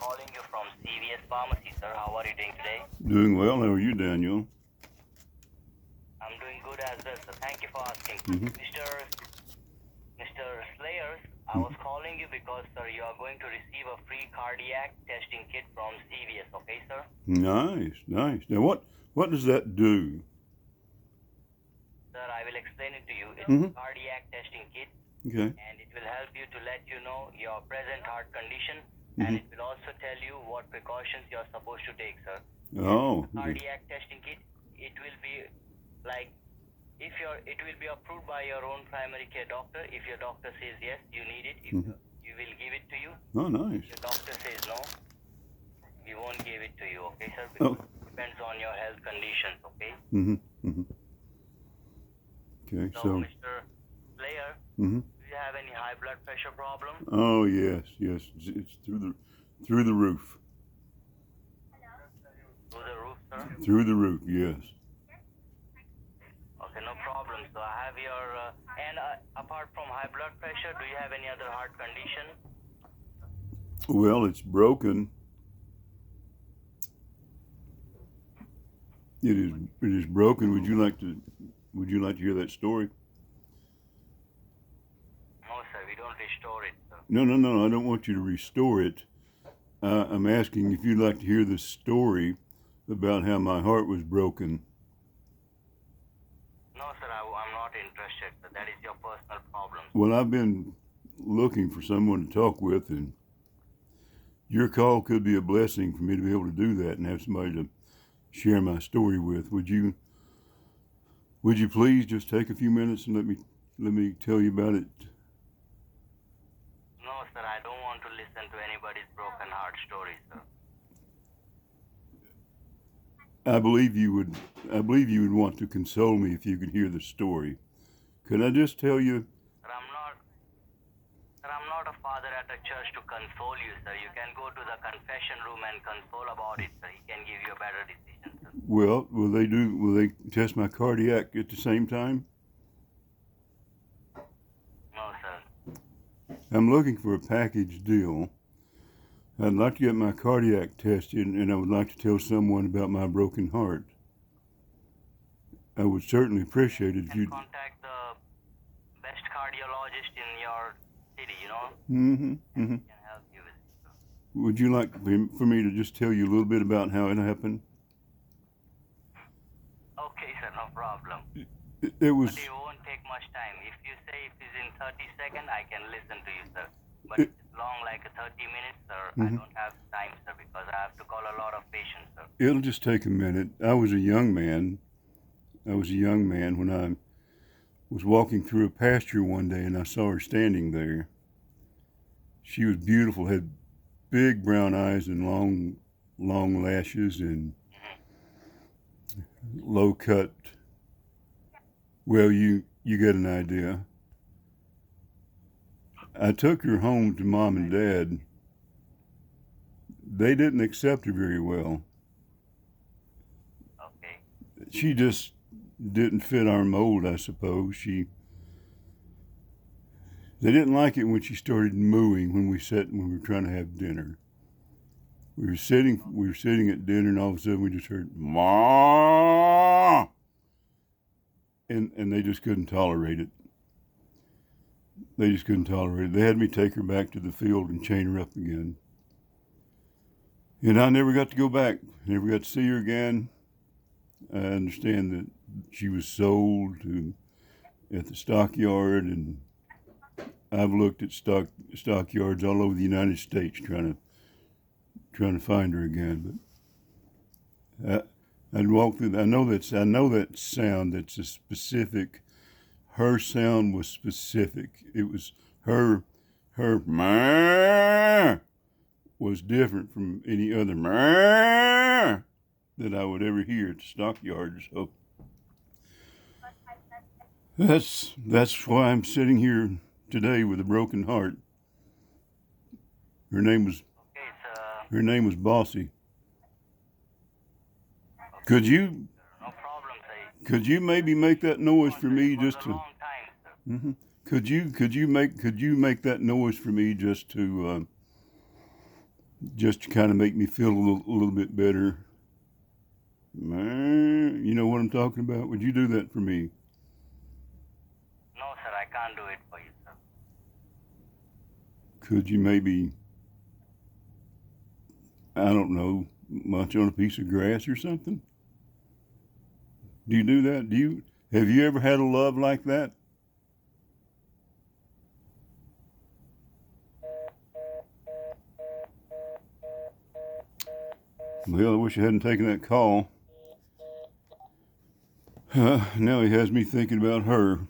calling you from CVS Pharmacy, sir. How are you doing today? Doing well. How are you, Daniel? I'm doing good as well, sir. Thank you for asking. Mr. Slayers, I was calling you because, sir, you are going to receive a free cardiac testing kit from CVS, okay, sir? Nice, nice. Now, what does that do? Sir, I will explain it to you. It's a cardiac testing kit, Okay. and it will help you to let you know your present heart condition, and it will also tell you what precautions you are supposed to take, sir. Oh. Cardiac testing kit, it will be like it will be approved by your own primary care doctor. If your doctor says yes, you need it, you will give it to you. Oh, nice. If your doctor says no, we won't give it to you, okay, sir? Because it depends on your health conditions, okay? Okay. So, Mr. Player, do you have any high blood pressure problem? Oh, yes. It's through the roof. Through the roof, sir? Through the roof. Yes. Okay, no problem. So I have your apart from high blood pressure, do you have any other heart condition? Well, it's broken. It is broken. Would you like to hear that story? No, sir. We don't restore it, sir. No. I don't want you to restore it. I'm asking if you'd like to hear the story about how my heart was broken. No, sir. I'm not interested, sir. That is your personal problem. Well, I've been looking for someone to talk with, and your call could be a blessing for me to be able to do that and have somebody to share my story with. Would you please just take a few minutes and let me tell you about it? No, sir. I don't want to listen to anybody's broken heart story, sir. I believe you would want to console me if you could hear the story. Could I just tell you? Sir, I'm not a father at a church to console you, sir. You can go to the confession room and console about it, sir. He can give you a better decision, sir. Well, will they test my cardiac at the same time? No, sir. I'm looking for a package deal. I'd like to get my cardiac tested, and I would like to tell someone about my broken heart. I would certainly appreciate it if you'd contact the best cardiologist in your city, you know? Mm-hmm. Can help you with it, sir. Would you like for me to just tell you a little bit about how it happened? Okay, sir, no problem. It was. But it won't take much time. If you say it is in 30 seconds, I can listen to you, sir. But if it's long, like 30 minutes, sir, I don't have time, sir, because I have to call a lot of patients, sir. It'll just take a minute. I was a young man when I was walking through a pasture one day, and I saw her standing there. She was beautiful, had big brown eyes and long lashes and low cut. Well, you get an idea. I took her home to Mom and Dad. They didn't accept her very well. Okay. She just didn't fit our mold, I suppose. They didn't like it when she started mooing when we were trying to have dinner. We were sitting at dinner, and all of a sudden we just heard "Ma," and they just couldn't tolerate it. They had me take her back to the field and chain her up again. And I never got to go back. Never got to see her again. I understand that she was sold at the stockyard, and I've looked at stockyards all over the United States trying to find her again. But I'd walk through. I know that sound. That's a specific. Her sound was specific. It was her "ma" was different from any other "ma" that I would ever hear at the stockyard. So that's why I'm sitting here today with a broken heart. Her name was Bossy. Could you No problem, sir. Could you maybe make that noise for me just to? Long time, sir. Could you make that noise for me just to just to kind of make me feel a little bit better. Man, you know what I'm talking about? Would you do that for me? No, sir, I can't do it for you, sir. Could you maybe, I don't know, munch on a piece of grass or something? Do you do that? Have you ever had a love like that? Well, I wish I hadn't taken that call. Now he has me thinking about her.